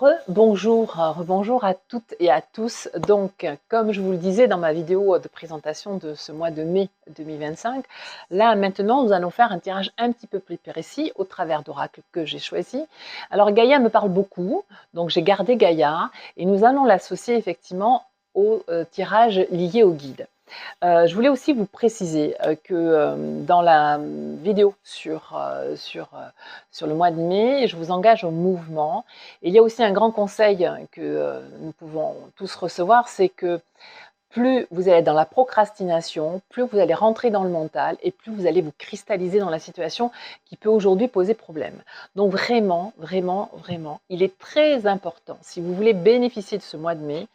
Rebonjour à toutes et à tous. Donc, comme je vous le disais dans ma vidéo de présentation de ce mois de mai 2025, là maintenant nous allons faire un tirage un petit peu plus précis au travers d'oracles que j'ai choisi. Alors Gaïa me parle beaucoup, donc j'ai gardé Gaïa et nous allons l'associer effectivement au tirage lié au guide. Je voulais aussi vous préciser que dans la vidéo sur le mois de mai, je vous engage au mouvement. Et il y a aussi un grand conseil que nous pouvons tous recevoir, c'est que plus vous allez être dans la procrastination, plus vous allez rentrer dans le mental et plus vous allez vous cristalliser dans la situation qui peut aujourd'hui poser problème. Donc vraiment, vraiment, vraiment, il est très important, si vous voulez bénéficier de ce mois de mai,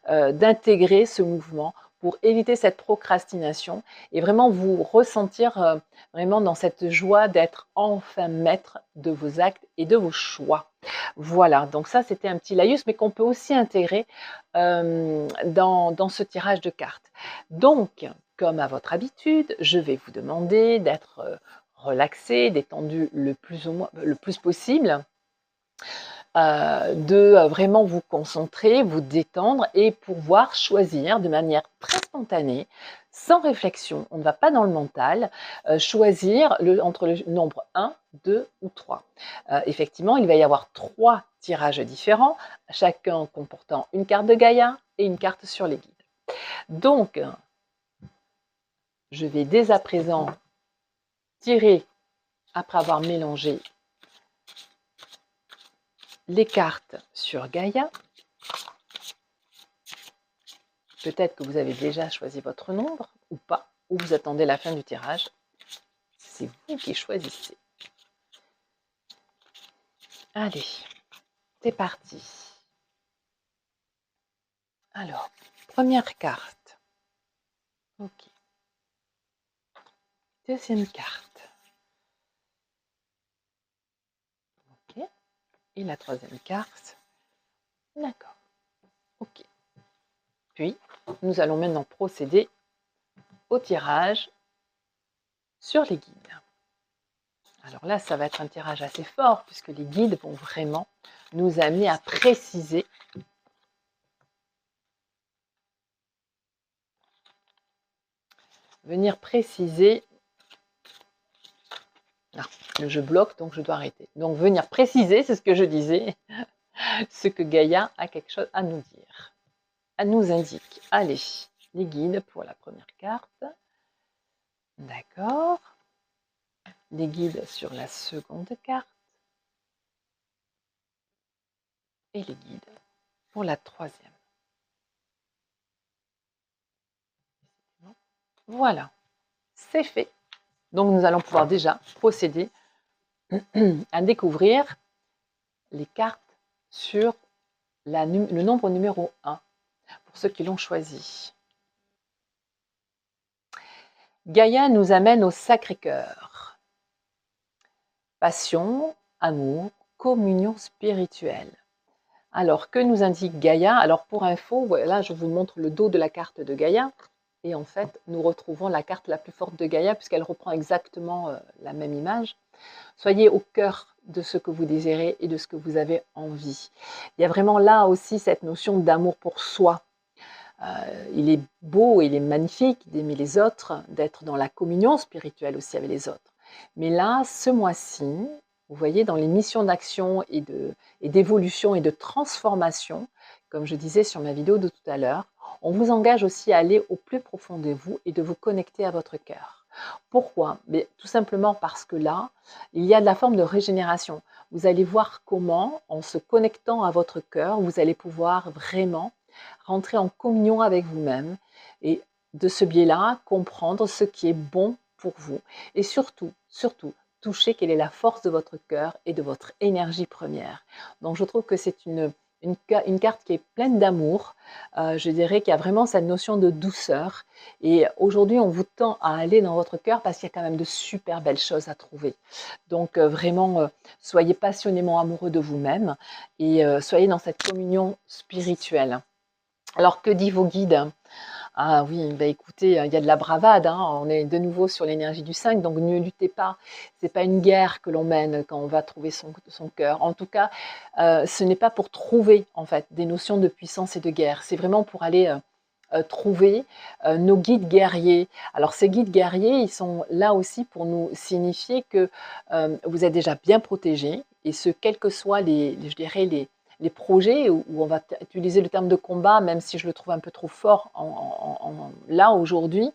d'intégrer ce mouvement pour éviter cette procrastination et vraiment vous ressentir vraiment dans cette joie d'être enfin maître de vos actes et de vos choix. Voilà, donc ça c'était un petit laïus, mais qu'on peut aussi intégrer dans ce tirage de cartes. Donc, comme à votre habitude, je vais vous demander d'être relaxé, détendu le plus possible, de vraiment vous concentrer, vous détendre et pouvoir choisir de manière très spontanée, sans réflexion, on ne va pas dans le mental, choisir entre le nombre 1, 2 ou 3. Effectivement, il va y avoir 3 tirages différents, chacun comportant une carte de Gaïa et une carte sur les guides. Donc, je vais dès à présent tirer, après avoir mélangé les cartes sur Gaïa. Peut-être que vous avez déjà choisi votre nombre ou pas, ou vous attendez la fin du tirage. C'est vous qui choisissez. Allez, c'est parti. Alors, première carte. Ok. Deuxième carte. Ok. Et la troisième carte. D'accord. Ok. Puis, nous allons maintenant procéder au tirage sur les guides. Alors là, ça va être un tirage assez fort puisque les guides vont vraiment nous amener à préciser Ah, le jeu bloque, donc je dois arrêter. Donc venir préciser, c'est ce que je disais, ce que Gaïa a quelque chose à nous dire. Elle nous indique. Allez, les guides pour la première carte. D'accord. Les guides sur la seconde carte. Et les guides pour la troisième. Voilà, c'est fait. Donc nous allons pouvoir déjà procéder à découvrir les cartes sur le nombre numéro 1, pour ceux qui l'ont choisi. Gaïa nous amène au Sacré-Cœur. Passion, amour, communion spirituelle. Alors, que nous indique Gaïa? Alors, pour info, voilà, je vous montre le dos de la carte de Gaïa. Et en fait, nous retrouvons la carte la plus forte de Gaïa, puisqu'elle reprend exactement la même image. Soyez au cœur de ce que vous désirez et de ce que vous avez envie. Il y a vraiment là aussi cette notion d'amour pour soi. Il est beau, il est magnifique d'aimer les autres, d'être dans la communion spirituelle aussi avec les autres. Mais là, ce mois-ci, vous voyez, dans les missions d'action et d'évolution et de transformation, comme je disais sur ma vidéo de tout à l'heure, on vous engage aussi à aller au plus profond de vous et de vous connecter à votre cœur. Pourquoi? Mais tout simplement parce que là, il y a de la forme de régénération. Vous allez voir comment, en se connectant à votre cœur, vous allez pouvoir vraiment rentrer en communion avec vous-même et de ce biais-là, comprendre ce qui est bon pour vous et surtout, toucher quelle est la force de votre cœur et de votre énergie première. Donc je trouve que c'est une carte qui est pleine d'amour, je dirais qu'il y a vraiment cette notion de douceur et aujourd'hui on vous tend à aller dans votre cœur parce qu'il y a quand même de super belles choses à trouver. Donc vraiment, soyez passionnément amoureux de vous-même et soyez dans cette communion spirituelle. Alors, que dit vos guides? Ah oui, bah écoutez, il y a de la bravade, hein. On est de nouveau sur l'énergie du 5, donc ne luttez pas. C'est pas une guerre que l'on mène quand on va trouver son cœur. En tout cas, ce n'est pas pour trouver, en fait, des notions de puissance et de guerre. C'est vraiment pour aller trouver nos guides guerriers. Alors ces guides guerriers, ils sont là aussi pour nous signifier que vous êtes déjà bien protégés, et ce, quels que soient je dirais, les projets où on va utiliser le terme de combat, même si je le trouve un peu trop fort là aujourd'hui,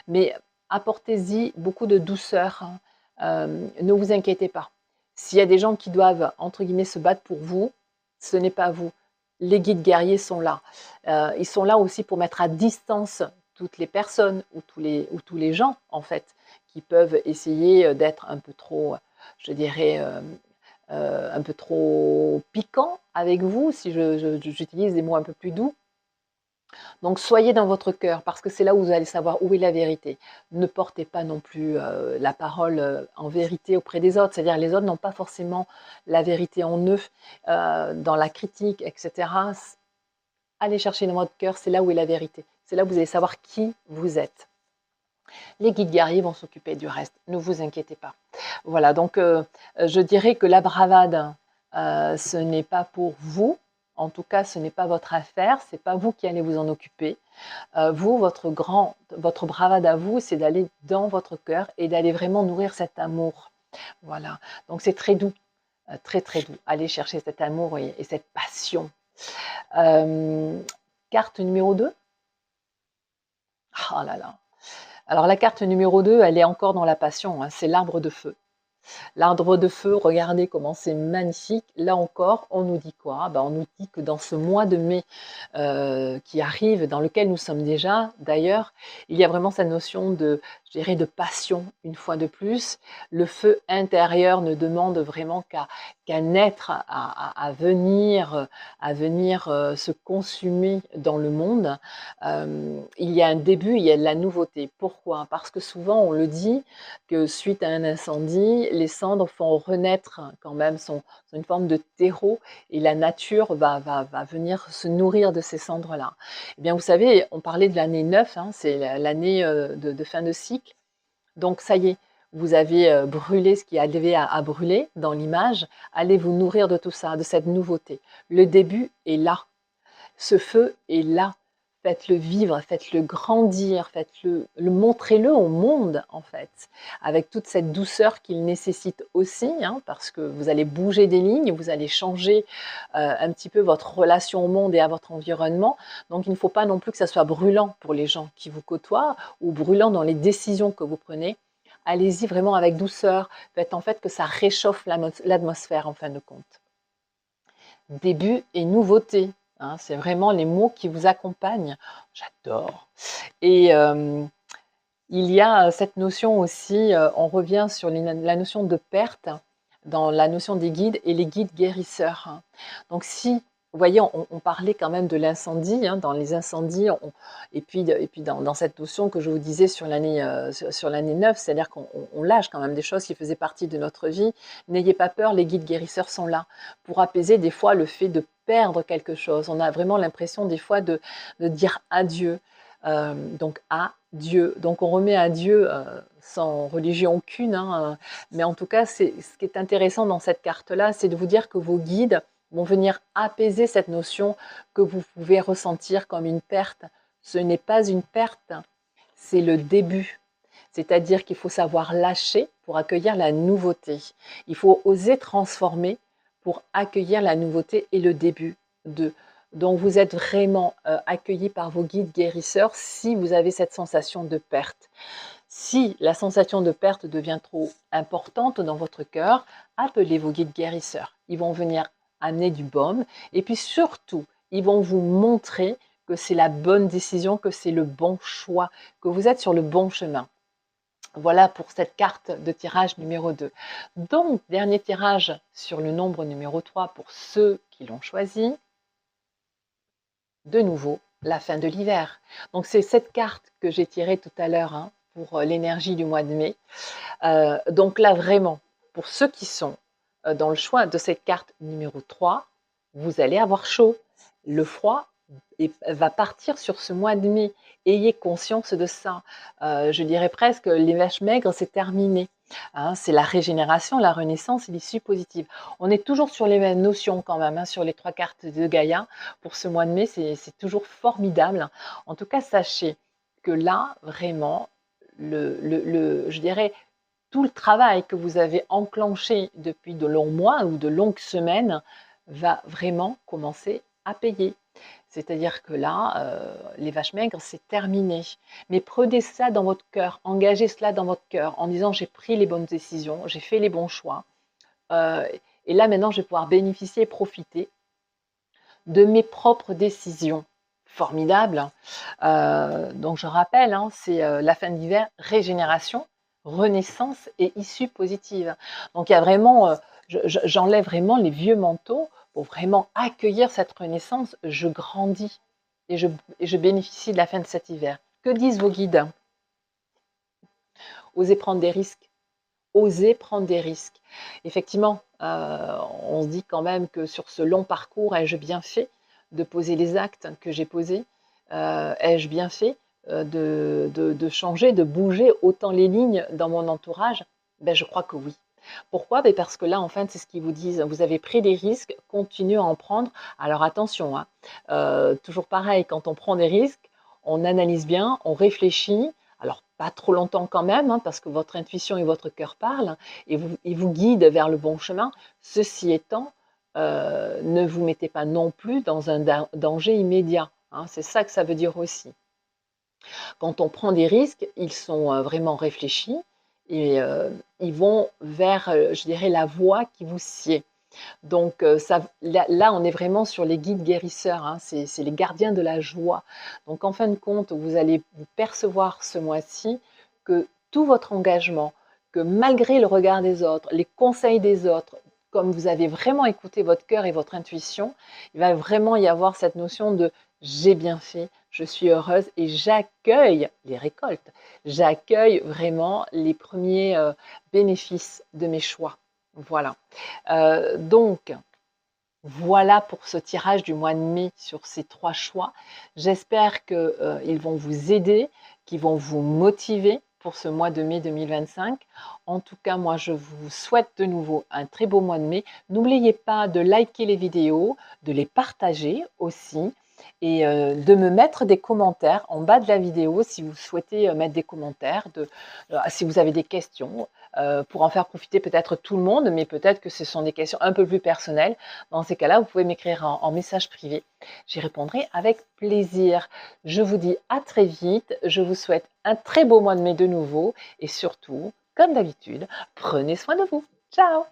mais apportez-y beaucoup de douceur, hein. Ne vous inquiétez pas. S'il y a des gens qui doivent, entre guillemets, se battre pour vous, ce n'est pas vous. Les guides guerriers sont là. Ils sont là aussi pour mettre à distance toutes les personnes ou tous les gens, en fait, qui peuvent essayer d'être un peu trop, je dirais, un peu trop piquant avec vous, si j'utilise des mots un peu plus doux. Donc soyez dans votre cœur, parce que c'est là où vous allez savoir où est la vérité. Ne portez pas non plus la parole en vérité auprès des autres, c'est-à-dire les autres n'ont pas forcément la vérité en eux, dans la critique, etc. Allez chercher dans votre cœur, c'est là où est la vérité. C'est là où vous allez savoir qui vous êtes. Les guides guerriers vont s'occuper du reste, ne vous inquiétez pas. Voilà, donc je dirais que la bravade, ce n'est pas pour vous. En tout cas, ce n'est pas votre affaire, c'est pas vous qui allez vous en occuper. Vous, votre bravade à vous, c'est d'aller dans votre cœur et d'aller vraiment nourrir cet amour. Voilà, donc c'est très doux, très très doux. Allez chercher cet amour et cette passion. Carte numéro 2. Oh là là. Alors la carte numéro 2, elle est encore dans la passion, hein, c'est l'arbre de feu. L'arbre de feu, regardez comment c'est magnifique. Là encore, on nous dit quoi? On nous dit que dans ce mois de mai qui arrive, dans lequel nous sommes déjà, d'ailleurs, il y a vraiment cette notion de, je dirais, de passion, une fois de plus. Le feu intérieur ne demande vraiment qu'à naître, à venir se consumer dans le monde. Il y a un début, il y a de la nouveauté. Pourquoi? Parce que souvent, on le dit, que suite à un incendie, les cendres font renaître quand même, sont une forme de terreau, et la nature va venir se nourrir de ces cendres-là. Eh bien, vous savez, on parlait de l'année 9, hein, c'est l'année de fin de cycle. Donc, ça y est, vous avez brûlé ce qui avait à brûler dans l'image. Allez vous nourrir de tout ça, de cette nouveauté. Le début est là. Ce feu est là. Faites-le vivre, faites-le grandir, montrez-le au monde, en fait, avec toute cette douceur qu'il nécessite aussi, hein, parce que vous allez bouger des lignes, vous allez changer un petit peu votre relation au monde et à votre environnement. Donc, il ne faut pas non plus que ça soit brûlant pour les gens qui vous côtoient ou brûlant dans les décisions que vous prenez. Allez-y vraiment avec douceur. Faites en fait que ça réchauffe l'atmosphère, en fin de compte. Début et nouveauté. Hein, c'est vraiment les mots qui vous accompagnent. J'adore. Et il y a cette notion aussi, on revient sur la notion de perte dans la notion des guides et les guides guérisseurs, hein. Donc si, vous voyez, on parlait quand même de l'incendie, hein, dans les incendies, et puis dans cette notion que je vous disais sur l'année 9, c'est-à-dire qu'on lâche quand même des choses qui faisaient partie de notre vie. N'ayez pas peur, les guides guérisseurs sont là pour apaiser des fois le fait de perdre quelque chose. On a vraiment l'impression des fois de dire adieu. Donc à Dieu. Donc on remet à Dieu sans religion aucune, hein, mais en tout cas, ce qui est intéressant dans cette carte-là, c'est de vous dire que vos guides vont venir apaiser cette notion que vous pouvez ressentir comme une perte. Ce n'est pas une perte, c'est le début. C'est-à-dire qu'il faut savoir lâcher pour accueillir la nouveauté. Il faut oser transformer pour accueillir la nouveauté et le début de. Donc vous êtes vraiment accueilli par vos guides guérisseurs si vous avez cette sensation de perte. Si la sensation de perte devient trop importante dans votre cœur, appelez vos guides guérisseurs. Ils vont venir amener du baume et puis surtout, ils vont vous montrer que c'est la bonne décision, que c'est le bon choix, que vous êtes sur le bon chemin. Voilà pour cette carte de tirage numéro 2. Donc, dernier tirage sur le nombre numéro 3 pour ceux qui l'ont choisi. De nouveau, la fin de l'hiver. Donc, c'est cette carte que j'ai tirée tout à l'heure, hein, pour l'énergie du mois de mai. Donc là, vraiment, pour ceux qui sont dans le choix de cette carte numéro 3, vous allez avoir chaud. Le froid et va partir sur ce mois de mai. Ayez conscience de ça. Je dirais presque, les vaches maigres, c'est terminé. Hein, c'est la régénération, la renaissance et l'issue positive. On est toujours sur les mêmes notions quand même, hein, sur les 3 cartes de Gaïa. Pour ce mois de mai, c'est toujours formidable. En tout cas, sachez que là, vraiment, je dirais, tout le travail que vous avez enclenché depuis de longs mois ou de longues semaines va vraiment commencer à payer. C'est-à-dire que là, les vaches maigres, c'est terminé. Mais prenez ça dans votre cœur, engagez cela dans votre cœur en disant j'ai pris les bonnes décisions, j'ai fait les bons choix. Et là maintenant, je vais pouvoir bénéficier et profiter de mes propres décisions. Formidable. Donc je rappelle, hein, c'est la fin de l'hiver, régénération, renaissance et issue positive. Donc il y a vraiment, j'enlève vraiment les vieux manteaux pour vraiment accueillir cette renaissance. Je grandis et je bénéficie de la fin de cet hiver. Que disent vos guides? Osez prendre des risques. Osez prendre des risques. Effectivement, on se dit quand même que sur ce long parcours, ai-je bien fait de poser les actes que j'ai posés? Ai-je bien fait de changer, de bouger autant les lignes dans mon entourage? Ben, je crois que oui. Pourquoi? Ben parce que là, en fait, c'est ce qu'ils vous disent. Vous avez pris des risques, continuez à en prendre. Alors attention, hein, toujours pareil, quand on prend des risques, on analyse bien, on réfléchit. Alors, pas trop longtemps quand même, hein, parce que votre intuition et votre cœur parlent et vous guident vers le bon chemin. Ceci étant, ne vous mettez pas non plus dans un danger immédiat. Hein, c'est ça que ça veut dire aussi. Quand on prend des risques, ils sont vraiment réfléchis et ils vont vers, je dirais, la voie qui vous sied. Donc là, on est vraiment sur les guides guérisseurs, hein, c'est les gardiens de la joie. Donc en fin de compte, vous allez vous percevoir ce mois-ci que tout votre engagement, que malgré le regard des autres, les conseils des autres, comme vous avez vraiment écouté votre cœur et votre intuition, il va vraiment y avoir cette notion de j'ai bien fait, je suis heureuse et j'accueille les récoltes. J'accueille vraiment les premiers bénéfices de mes choix. Voilà. Donc, voilà pour ce tirage du mois de mai sur ces 3 choix. J'espère qu'ils vont vous aider, qu'ils vont vous motiver pour ce mois de mai 2025. En tout cas, moi, je vous souhaite de nouveau un très beau mois de mai. N'oubliez pas de liker les vidéos, de les partager aussi et de me mettre des commentaires en bas de la vidéo si vous souhaitez mettre des commentaires, si vous avez des questions, pour en faire profiter peut-être tout le monde, mais peut-être que ce sont des questions un peu plus personnelles. Dans ces cas-là, vous pouvez m'écrire en message privé. J'y répondrai avec plaisir. Je vous dis à très vite. Je vous souhaite un très beau mois de mai de nouveau et surtout, comme d'habitude, prenez soin de vous. Ciao!